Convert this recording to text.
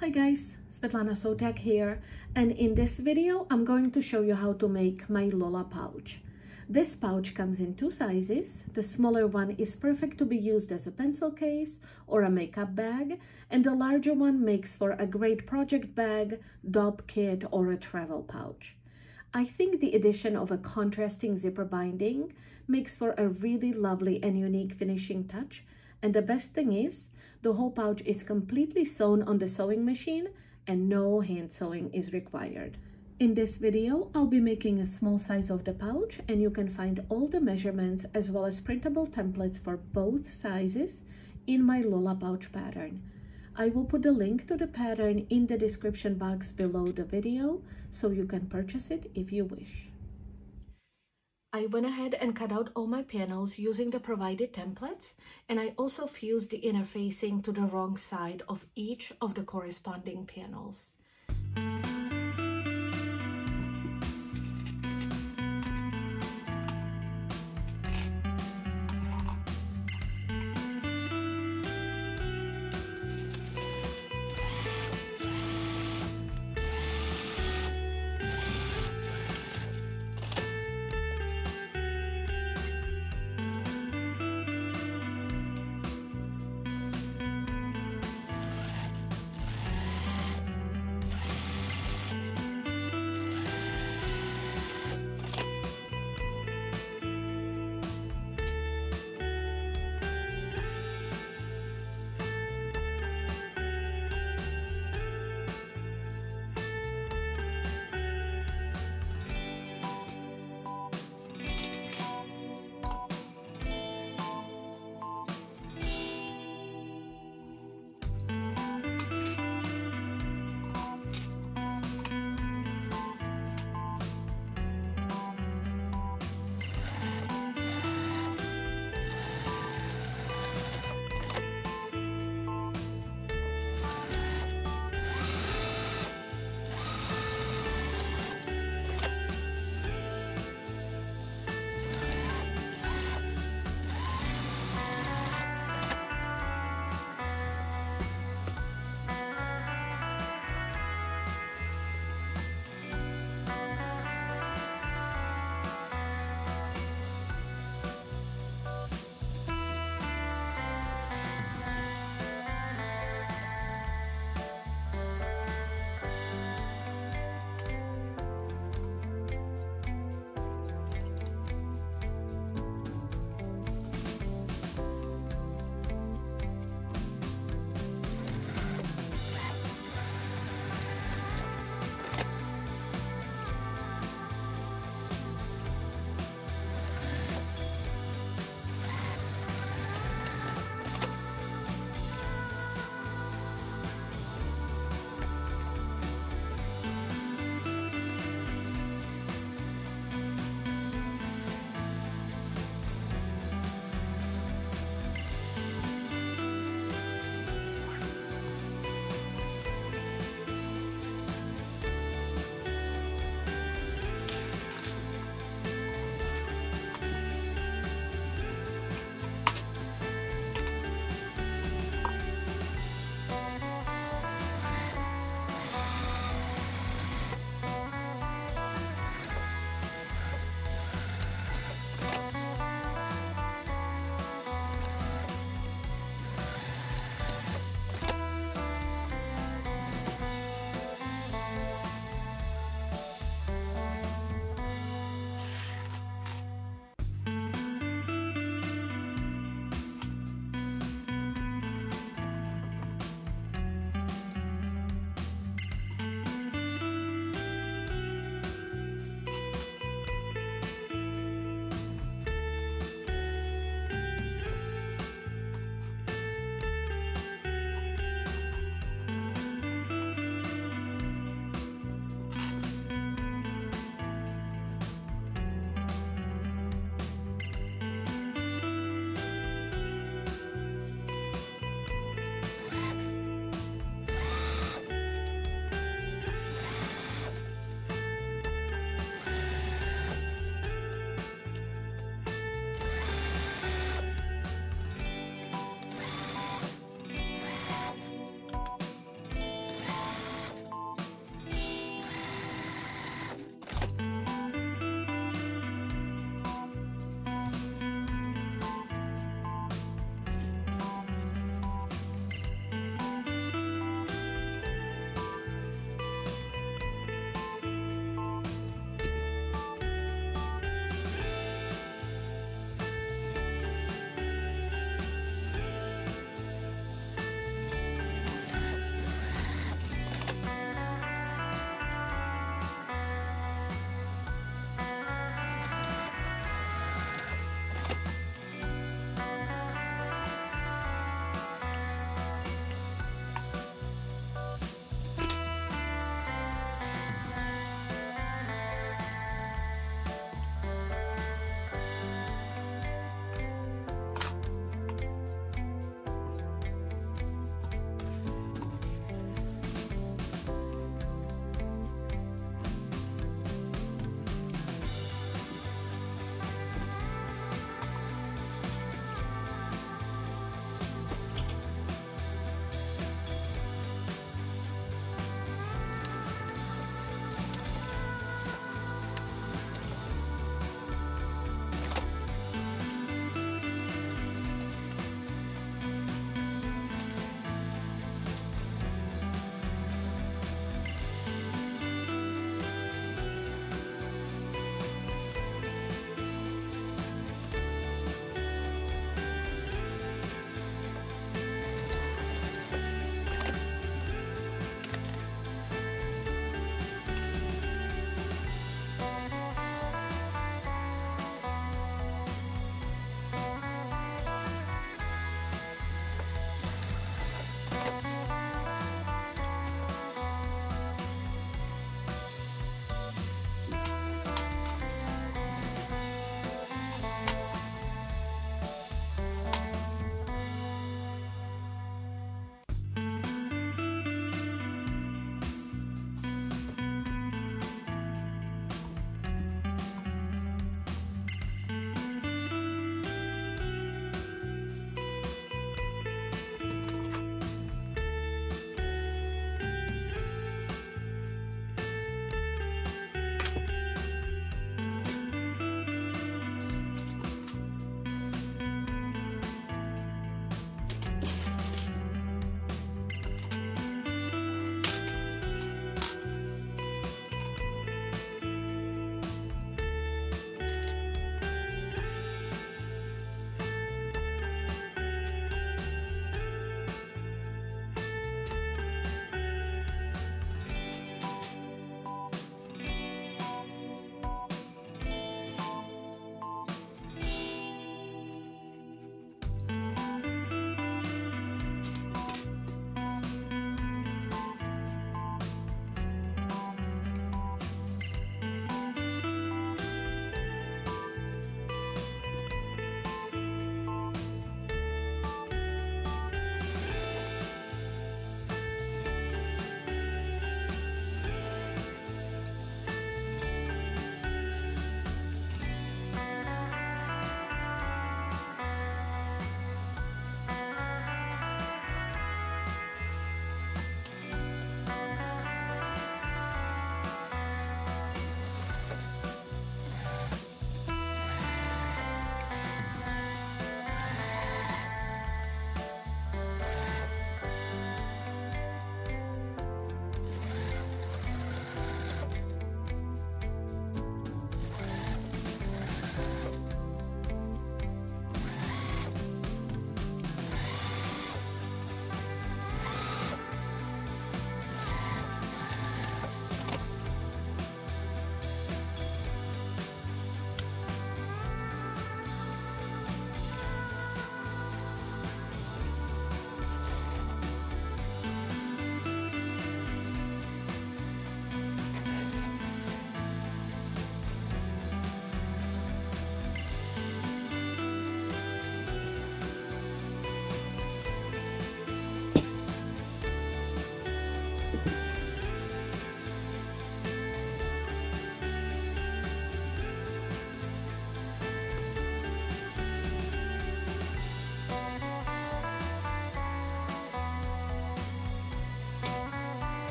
Hi guys, Svetlana Sotek here, and in this video I'm going to show you how to make my Lola pouch. This pouch comes in two sizes. The smaller one is perfect to be used as a pencil case or a makeup bag, and the larger one makes for a great project bag, doll kit, or a travel pouch. I think the addition of a contrasting zipper binding makes for a really lovely and unique finishing touch, and the best thing is, the whole pouch is completely sewn on the sewing machine and no hand sewing is required. In this video, I'll be making a small size of the pouch, and you can find all the measurements as well as printable templates for both sizes in my Lola pouch pattern. I will put the link to the pattern in the description box below the video so you can purchase it if you wish. I went ahead and cut out all my panels using the provided templates, and I also fused the interfacing to the wrong side of each of the corresponding panels.